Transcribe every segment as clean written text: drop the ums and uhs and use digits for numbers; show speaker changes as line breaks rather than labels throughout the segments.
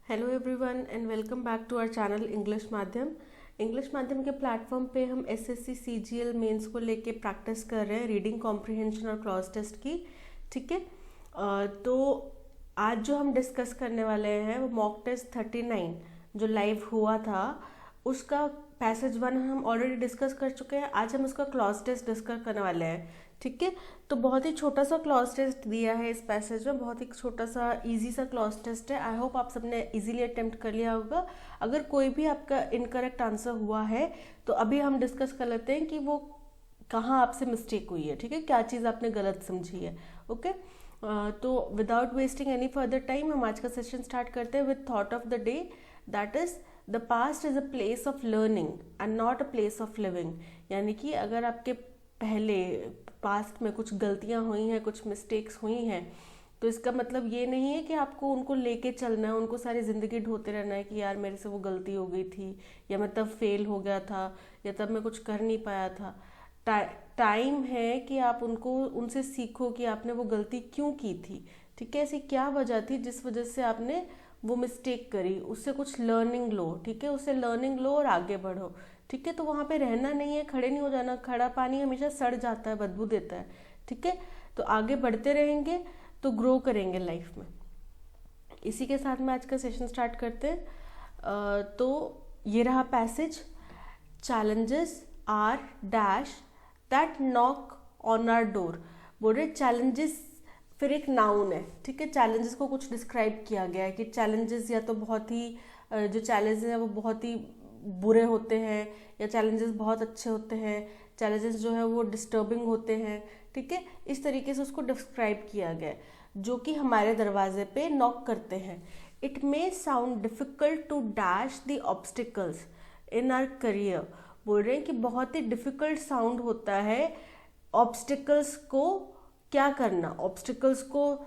Hello everyone and welcome back to our channel English माध्यम के platform पे हम एसएससी सीजीएल मेंस को लेके प्रैक्टिस कर रहे हैं रीडिंग कॉम्प्रिहेंशन और क्रॉस टेस्ट की। ठीक है, तो आज जो हम डिस्कस करने वाले हैं वो मॉक टेस्ट 39 जो लाइव हुआ था उसका पैसेज 1 हम ऑलरेडी डिस्कस कर चुके हैं। आज हम उसका क्लॉज टेस्ट डिस्कस करने वाले हैं। ठीक है, तो बहुत ही छोटा सा क्लॉज टेस्ट दिया है इस पैसेज में, बहुत ही छोटा सा इजी सा क्लॉज टेस्ट है। आई होप आप सबने इजीली अटेम्प्ट कर लिया होगा। अगर कोई भी आपका इनकरेक्ट आंसर हुआ है तो अभी हम डिस्कस कर लेते हैं कि वो कहाँ आपसे मिस्टेक हुई है। ठीक है, क्या चीज़ आपने गलत समझी है। ओके, तो without wasting any further time हम आज का सेशन स्टार्ट करते हैं with thought of the day, that is the past is a place of learning and not a place of living. यानी कि अगर आपके पहले पास्ट में कुछ गलतियां हुई हैं, कुछ मिस्टेक्स हुई हैं, तो इसका मतलब ये नहीं है कि आपको उनको लेके चलना है, उनको सारी ज़िंदगी ढोते रहना है कि यार मेरे से वो गलती हो गई थी, या मैं तब फेल हो गया था, या तब मैं कुछ कर नहीं पाया था। टाइम है कि आप उनसे सीखो कि आपने वो गलती क्यों की थी। ठीक है, ऐसी क्या वजह थी जिस वजह से आपने वो मिस्टेक करी, उससे कुछ लर्निंग लो। ठीक है, उससे लर्निंग लो और आगे बढ़ो। ठीक है, तो वहाँ पे रहना नहीं है, खड़े नहीं हो जाना। खड़ा पानी हमेशा सड़ जाता है, बदबू देता है। ठीक है, तो आगे बढ़ते रहेंगे तो ग्रो करेंगे लाइफ में। इसी के साथ में आज का सेशन स्टार्ट करते हैं। तो ये रहा passage, challenges are dash that knock on our door. बोल रहे चैलेंजेस, फिर एक नाउन है। ठीक है, चैलेंजेस को कुछ डिस्क्राइब किया गया है कि चैलेंजेस या तो बहुत ही जो चैलेंजेस हैं वो बहुत ही बुरे होते हैं, या चैलेंजेस बहुत अच्छे होते हैं, चैलेंजेस जो है वो डिस्टर्बिंग होते हैं। ठीक है, इस तरीके से उसको डिस्क्राइब किया गया है, जो कि हमारे दरवाजे पे नॉक करते हैं। It may sound difficult to dash the obstacles in our career. बोल रहे हैं कि बहुत ही डिफिकल्ट साउंड होता है ऑब्स्टिकल्स को क्या करना, ऑब्स्टिकल्स को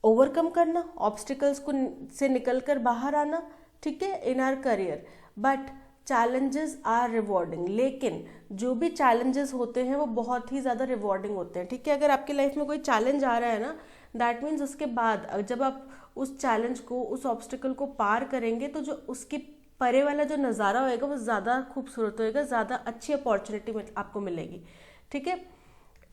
ओवरकम करना, ऑब्स्टिकल्स को से निकल कर बाहर आना। ठीक है, in our career, but challenges are rewarding. लेकिन जो भी चैलेंजेस होते हैं वो बहुत ही ज़्यादा रिवॉर्डिंग होते हैं। ठीक है, अगर आपकी लाइफ में कोई चैलेंज आ रहा है ना, दैट मीन्स उसके बाद जब आप उस चैलेंज को, उस ऑब्स्टिकल को पार करेंगे तो जो उसके परे वाला जो नज़ारा होएगा वो ज़्यादा खूबसूरत होएगा, ज़्यादा अच्छी अपॉर्चुनिटी आपको मिलेगी। ठीक है,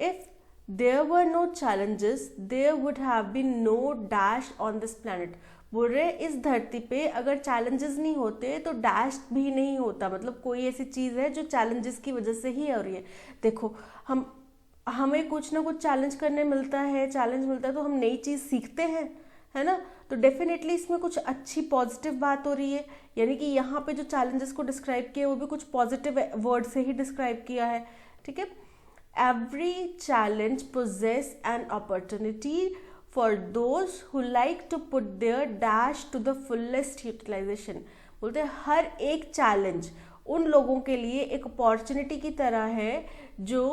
if there were no challenges there would have been no dash on this planet। बोल रहे इस धरती पे अगर चैलेंजेस नहीं होते तो डैश भी नहीं होता। मतलब कोई ऐसी चीज़ है जो चैलेंजेस की वजह से ही हो रही है। देखो, हमें कुछ ना कुछ चैलेंज करने मिलता है, चैलेंज मिलता है तो हम नई चीज़ सीखते हैं, है ना। तो डेफिनेटली इसमें कुछ अच्छी पॉजिटिव बात हो रही है। यानी कि यहाँ पे जो चैलेंजेस को डिस्क्राइब किया वो भी कुछ पॉजिटिव वर्ड से ही डिस्क्राइब किया है। ठीक है, every challenge possess an opportunity for those who like to put their dash to the fullest utilization। बोलते हैं हर एक चैलेंज उन लोगों के लिए एक अपॉर्चुनिटी की तरह है जो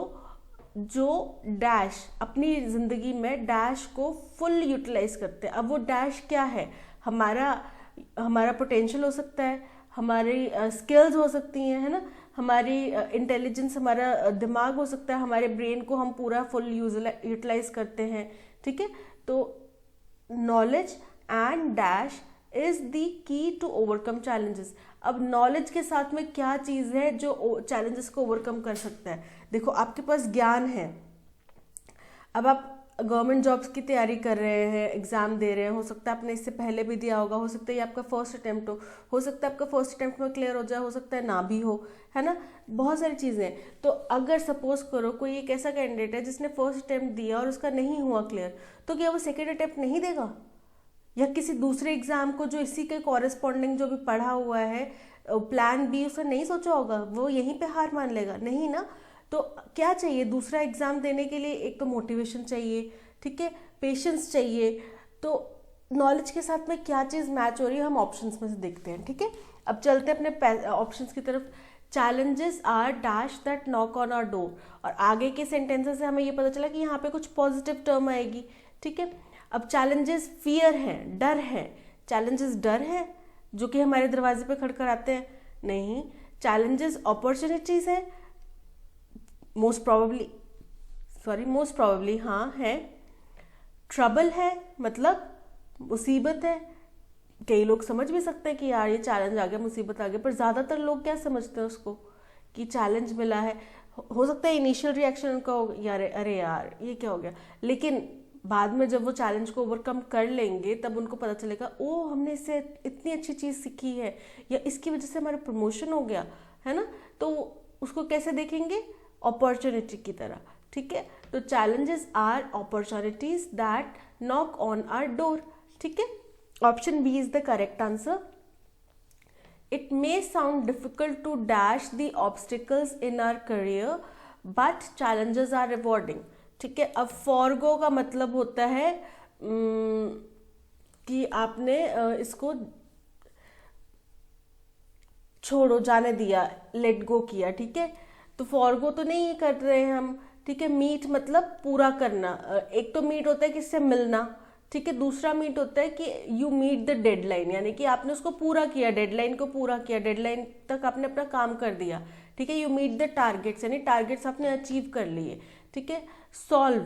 डैश अपनी ज़िंदगी में डैश को फुल यूटिलाइज करते हैं। अब वो डैश क्या है, हमारा पोटेंशियल हो सकता है, हमारी स्किल्स हो सकती हैं, है ना, हमारी इंटेलिजेंस, हमारा दिमाग हो सकता है, हमारे ब्रेन को हम पूरा फुल यूटिलाइज करते हैं। ठीक है, तो knowledge and dash is the key to overcome challenges. अब नॉलेज के साथ में क्या चीज़ है जो चैलेंजेस को ओवरकम कर सकता है। देखो, आपके पास ज्ञान है, अब आप गवर्नमेंट जॉब्स की तैयारी कर रहे हैं, एग्जाम दे रहे हैं, हो सकता है आपने इससे पहले भी दिया होगा, हो सकता है ये आपका फर्स्ट अटेम्प्ट हो सकता है आपका फर्स्ट अटेम्प्ट में क्लियर हो जाए, हो सकता है ना भी हो, है ना। बहुत सारी चीज़ें। तो अगर सपोज करो कोई एक ऐसा कैंडिडेट है जिसने फर्स्ट अटेम्प्ट दिया और उसका नहीं हुआ क्लियर, तो क्या वो सेकेंड अटेम्प्ट नहीं देगा, या किसी दूसरे एग्जाम को जो इसी के कॉरेस्पॉन्डिंग जो भी पढ़ा हुआ है, प्लान बी उसने नहीं सोचा होगा, वो यहीं पे हार मान लेगा? नहीं ना। तो क्या चाहिए दूसरा एग्जाम देने के लिए? एक तो मोटिवेशन चाहिए, ठीक है, पेशेंस चाहिए। तो नॉलेज के साथ में क्या चीज़ मैच हो रही है हम ऑप्शंस में से देखते हैं। ठीक है, अब चलते हैं अपने ऑप्शंस की तरफ। Challenges are dash that knock on our door, और आगे के सेंटेंसेस से हमें ये पता चला कि यहाँ पे कुछ पॉजिटिव टर्म आएगी। ठीक है, अब चैलेंजेस फियर हैं, डर है। चैलेंजेस डर है जो कि हमारे दरवाजे पे खड़खड़ आते हैं? नहीं। चैलेंजेस अपॉर्चुनिटीज है, मोस्ट प्रोबेबली हाँ है। ट्रबल है, मतलब मुसीबत है, कई लोग समझ भी सकते हैं कि यार ये चैलेंज आ गया, मुसीबत आ गया, पर ज़्यादातर लोग क्या समझते हैं उसको कि चैलेंज मिला है। हो सकता है इनिशियल रिएक्शन उनका हो यार, अरे यार ये क्या हो गया, लेकिन बाद में जब वो चैलेंज को ओवरकम कर लेंगे तब उनको पता चलेगा ओ हमने इससे इतनी अच्छी चीज़ सीखी है, या इसकी वजह से हमारा प्रमोशन हो गया है ना। तो उसको कैसे देखेंगे, अपॉर्चुनिटी की तरह, ठीक है। तो challenges are opportunities that knock on our door, ठीक है। Option B is the correct answer. It may sound difficult to dash the obstacles in our career, but challenges are rewarding, ठीक है। अब forgo का मतलब होता है कि आपने इसको छोड़ो, जाने दिया, लेट गो किया, ठीक है। तो फॉरगो तो नहीं कर रहे हैं हम, ठीक है। मीट मतलब पूरा करना, एक तो मीट होता है किससे मिलना, ठीक है। दूसरा मीट होता है कि यू मीट द डेडलाइन, यानी कि आपने उसको पूरा किया, डेडलाइन को पूरा किया, डेडलाइन तक आपने अपना काम कर दिया, ठीक है। यू मीट द टारगेट्स, यानी टारगेट्स आपने अचीव कर लिए, ठीक है। सॉल्व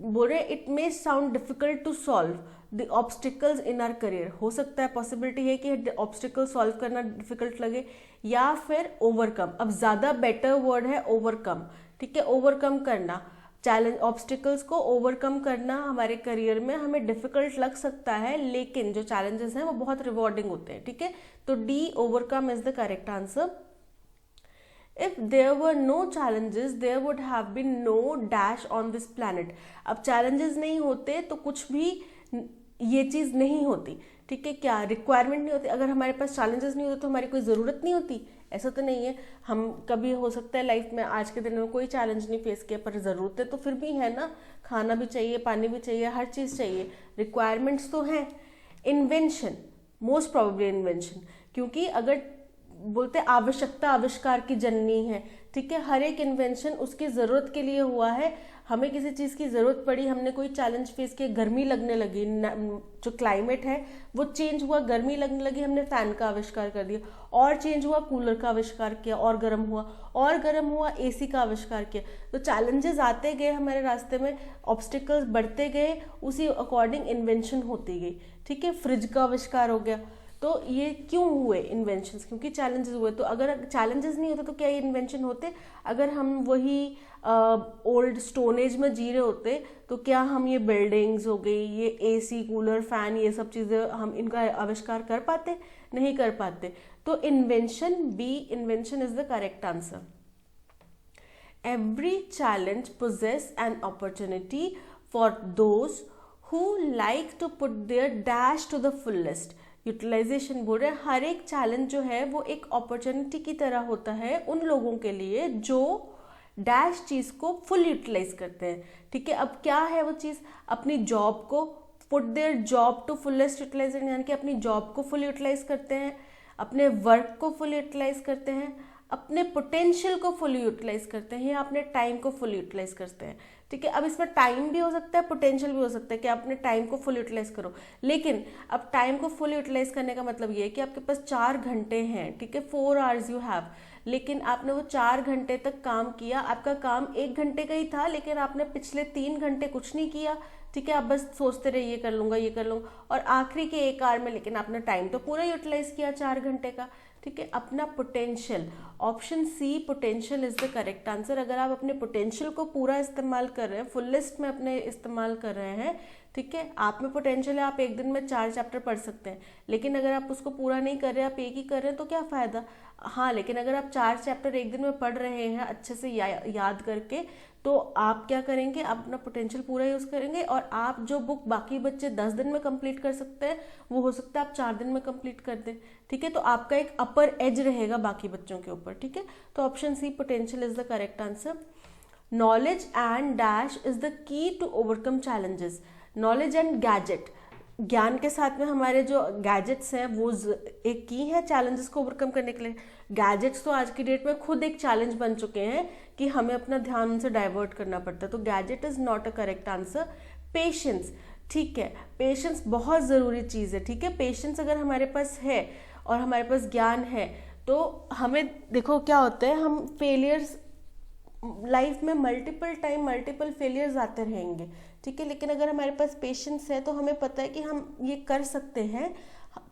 बोल रहे it may sound difficult to solve the obstacles in our career, हो सकता है पॉसिबिलिटी है कि ऑब्स्टिकल सॉल्व करना डिफिकल्ट लगे, या फिर ओवरकम, अब ज़्यादा बेटर वर्ड है ओवरकम, ठीक है। ओवरकम करना, चैलेंज ऑब्स्टिकल्स को ओवरकम करना हमारे करियर में हमें डिफिकल्ट लग सकता है, लेकिन जो चैलेंजेस हैं वो बहुत रिवॉर्डिंग होते हैं, ठीक है। तो D overcome is the correct answer. If there were no challenges, there would have been no dash on this planet. अब challenges नहीं होते तो कुछ भी ये चीज़ नहीं होती, ठीक है। क्या रिक्वायरमेंट नहीं होती, अगर हमारे पास challenges नहीं होते तो हमारी कोई ज़रूरत नहीं होती, ऐसा तो नहीं है। हम कभी हो सकता है लाइफ में आज के दिन में कोई चैलेंज नहीं फेस किया, पर ज़रूरतें तो फिर भी है ना, खाना भी चाहिए, पानी भी चाहिए, हर चीज़ चाहिए, रिक्वायरमेंट्स तो हैं। इन्वेंशन, मोस्ट प्रोबेबली इन्वेंशन, क्योंकि अगर बोलते आवश्यकता आविष्कार की जननी है, ठीक है। हर एक इन्वेंशन उसकी ज़रूरत के लिए हुआ है, हमें किसी चीज़ की ज़रूरत पड़ी, हमने कोई चैलेंज फेस किया, गर्मी लगने लगी, जो क्लाइमेट है वो चेंज हुआ, गर्मी लगने लगी, हमने फ़ैन का आविष्कार कर दिया, और चेंज हुआ, कूलर का आविष्कार किया, और गर्म हुआ, और गर्म हुआ, एसी का आविष्कार किया। तो चैलेंजेस आते गए हमारे रास्ते में, ऑब्स्टिकल्स बढ़ते गए, उसी अकॉर्डिंग इन्वेंशन होती गई, ठीक है। फ्रिज का आविष्कार हो गया, तो ये क्यों हुए इन्वेंशंस, क्योंकि चैलेंजेस हुए। तो अगर चैलेंजेस नहीं होते तो क्या ये इन्वेंशन होते, अगर हम वही ओल्ड स्टोन एज में जी रहे होते तो क्या हम ये बिल्डिंग्स हो गई, ये एसी, कूलर, फैन, ये सब चीज़ें हम इनका आविष्कार कर पाते, नहीं कर पाते। तो invention, B invention is the correct answer. Every challenge poses an opportunity for those who like to put their dash to the fullest. Utilisation बोल रहे हैं, हर एक चैलेंज जो है वो एक अपॉर्चुनिटी की तरह होता है उन लोगों के लिए जो डैश चीज़ को फुल यूटिलाइज करते हैं, ठीक है। अब क्या है वो चीज़, अपनी जॉब को, put their job to fullest utilisation, यानी कि अपनी जॉब को फुल यूटिलाइज करते हैं, अपने वर्क को फुल यूटिलाइज करते हैं, अपने पोटेंशियल को फुल यूटिलाइज करते हैं, या अपने टाइम को फुल यूटिलाइज करते हैं, ठीक है। अब इसमें टाइम भी हो सकता है, पोटेंशियल भी हो सकता है कि आप अपने टाइम को फुल यूटिलाइज करो, लेकिन अब टाइम को फुल यूटिलाइज करने का मतलब ये है कि आपके पास 4 घंटे हैं, ठीक है, 4 आवर्स यू हैव, लेकिन आपने वो 4 घंटे तक काम किया, आपका काम 1 घंटे का ही था, लेकिन आपने पिछले 3 घंटे कुछ नहीं किया, ठीक है। आप बस सोचते रहे ये कर लूँगा, ये कर लूँगा, और आखिरी के 1 आवर में लेकिन आपने टाइम तो पूरा यूटिलाइज किया 4 घंटे का, ठीक है। अपना potential, option C potential is the correct answer. अगर आप अपने पोटेंशियल को पूरा इस्तेमाल कर रहे हैं, फुलेस्ट में अपने इस्तेमाल कर रहे हैं, ठीक है, आप में पोटेंशियल है, आप एक दिन में 4 चैप्टर पढ़ सकते हैं, लेकिन अगर आप उसको पूरा नहीं कर रहे, आप एक ही कर रहे हैं, तो क्या फ़ायदा। हाँ, लेकिन अगर आप 4 चैप्टर एक दिन में पढ़ रहे हैं अच्छे से याद करके, तो आप क्या करेंगे, आप अपना पोटेंशियल पूरा यूज़ करेंगे, और आप जो बुक बाकी बच्चे 10 दिन में कंप्लीट कर सकते हैं वो हो सकता है आप 4 दिन में कंप्लीट कर दें, ठीक है। तो आपका एक अपर एज रहेगा बाकी बच्चों के ऊपर, ठीक है। तो option C potential is the correct answer. Knowledge and dash is the key to overcome challenges. Knowledge and gadget, ज्ञान के साथ में हमारे जो गैजेट्स हैं वो एक की है चैलेंजेस को ओवरकम करने के लिए। गैजेट्स तो आज की डेट में खुद एक चैलेंज बन चुके हैं कि हमें अपना ध्यान उनसे डाइवर्ट करना पड़ता है, तो gadget is not a correct answer. Patience, ठीक है, पेशेंस बहुत ज़रूरी चीज़ है, ठीक है। पेशेंस अगर हमारे पास है और हमारे पास ज्ञान है तो हमें देखो क्या होता है, हम फेलियर्स लाइफ में मल्टीपल टाइम मल्टीपल फेलियर्स आते रहेंगे, ठीक है, लेकिन अगर हमारे पास पेशेंस है तो हमें पता है कि हम ये कर सकते हैं,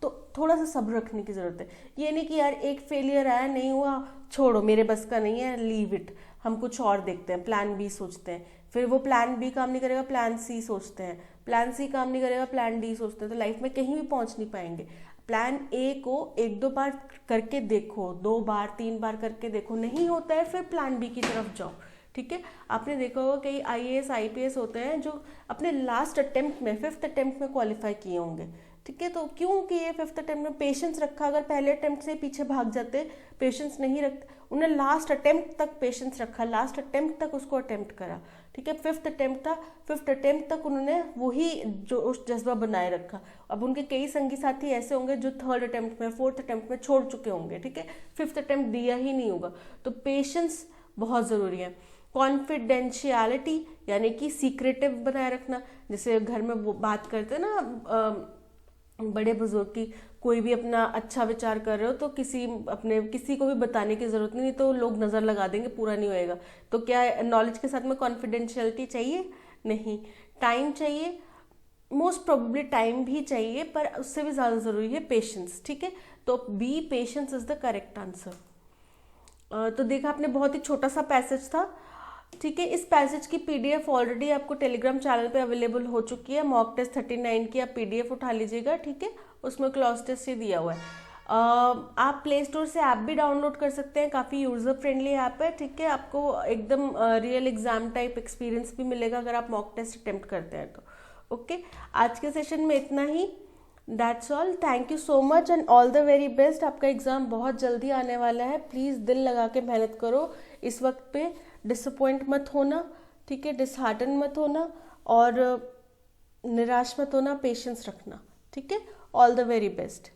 तो थोड़ा सा सब्र रखने की ज़रूरत है। ये नहीं कि यार एक फेलियर आया, नहीं हुआ, छोड़ो, मेरे बस का नहीं है, लीव इट, हम कुछ और देखते हैं, प्लान बी सोचते हैं। फिर वो प्लान बी काम नहीं करेगा, प्लान सी सोचते हैं, प्लान सी काम नहीं करेगा, प्लान डी सोचते हैं। तो लाइफ में कहीं भी पहुंच नहीं पाएंगे। प्लान ए को 1-2 बार करके देखो, 2 बार 3 बार करके देखो, नहीं होता है फिर प्लान बी की तरफ जाओ। ठीक है, आपने देखा होगा कई IAS IPS होते हैं जो अपने लास्ट अटेम्प्ट में, 5th अटेम्प्ट में क्वालिफाई किए होंगे। ठीक है, तो क्यों किए 5th अटेम्प्ट में? पेशेंस रखा। अगर पहले अटेम्प्ट से पीछे भाग जाते, पेशेंस नहीं रखते, उन्हें लास्ट अटेम्प्ट तक पेशेंस रखा, लास्ट अटेम्प्ट तक उसको अटेम्प्ट करा। ठीक है, 5th अटेम्प्ट था, 5th अटेम्प्ट तक उन्होंने वही जो उस जज्बा बनाए रखा। अब उनके कई संगी साथी ऐसे होंगे जो 3rd अटेम्प्ट में, 4th अटेम्प्ट में छोड़ चुके होंगे। ठीक है, 5th अटेम्प्ट दिया ही नहीं होगा। तो पेशेंस बहुत ज़रूरी है। कॉन्फिडेंशियलिटी यानी कि सीक्रेटिव बनाए रखना। जैसे घर में वो बात करते हैं ना बड़े बुजुर्ग की, कोई भी अपना अच्छा विचार कर रहे हो तो किसी को भी बताने की जरूरत नहीं तो लोग नज़र लगा देंगे, पूरा नहीं होएगा। तो क्या नॉलेज के साथ में कॉन्फिडेंशियलिटी चाहिए? नहीं। टाइम चाहिए, मोस्ट प्रोबेबली टाइम भी चाहिए, पर उससे भी ज़्यादा ज़रूरी है पेशेंस। ठीक है, तो B patience is the correct answer. तो देखा आपने, बहुत ही छोटा सा पैसेज था। ठीक है, इस पैसेज की PDF ऑलरेडी आपको टेलीग्राम चैनल पे अवेलेबल हो चुकी है। मॉक टेस्ट 39 की आप PDF उठा लीजिएगा। ठीक है, उसमें क्लॉज टेस्ट ही दिया हुआ है। आप प्ले स्टोर से ऐप भी डाउनलोड कर सकते हैं, काफ़ी यूज़र फ्रेंडली ऐप है। ठीक है, आपको एकदम रियल एग्जाम टाइप एक्सपीरियंस भी मिलेगा अगर आप मॉक टेस्ट अटेम्प्ट करते हैं तो। ओके, आज के सेशन में इतना ही। That's all. Thank you so much and all the very best. आपका एग्ज़ाम बहुत जल्दी आने वाला है। प्लीज़ दिल लगा के मेहनत करो। इस वक्त पे डिसअपॉइंट मत होना। ठीक है, डिसहार्टन मत होना और निराश मत होना, पेशेंस रखना। ठीक है, ऑल द वेरी बेस्ट।